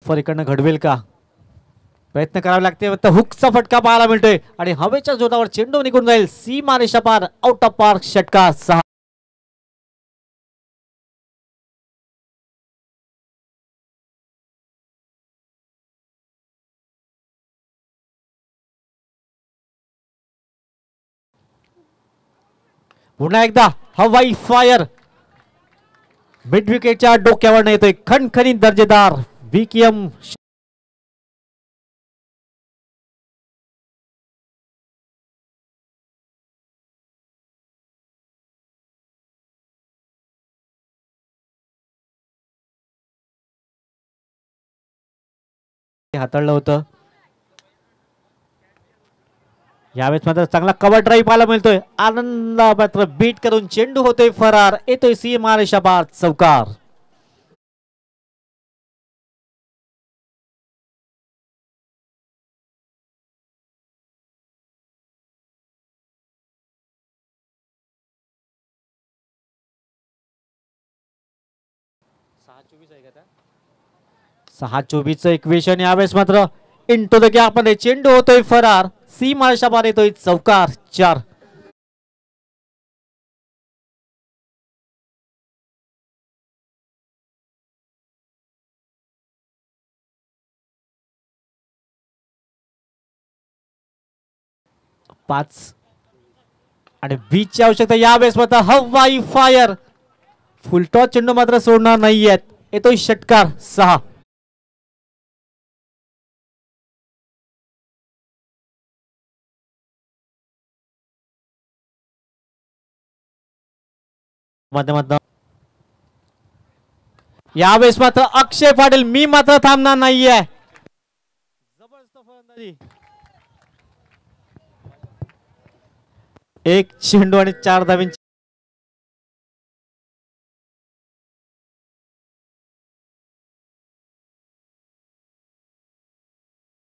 For इकडनं घडवेल का, प्रयत्न करावे लागते. हुकचा फटका पाहायला मिळतोय आणि हवेच्या जोरावर चेंडू निघून जाईल. सीमा रेषा पार, आउट ऑफ पार्क, षटकार 6. पुन्हा एकदा हवाई फायर मिड विकेटच्या डोक्यावर येतोय. खणखणीत दर्जेदार विकेएम हाताळलं होतं. यावेळेस मात्र चांगला कव्हर ड्राईव्ह पाहायला मिळतोय. आनंद मात्र बीट करून चेंडू होतोय फरार. येतोय सीमा रेषा पार, चौकार. सहा 24 इक्वेशन. यावेळेस मात्र इंटू द गॅप मध्ये चेंडू होतोय फरार. सीमा रेषा पार, येतोय चौकार, 4. पाच आणि 20 ची आवश्यकता. यावेळेस मात्र हवाई फायर, फुलटॉस चेंडू मात्र सोडणार नाहीयेत. येतोय षटकार, 6. माध्यमातून यावेळेस मात्र अक्षय पाटील, मी मात्र थांबणार नाहीये. जबरदस्त फलंदाजी. एक चेंडू आणि 4 धावांची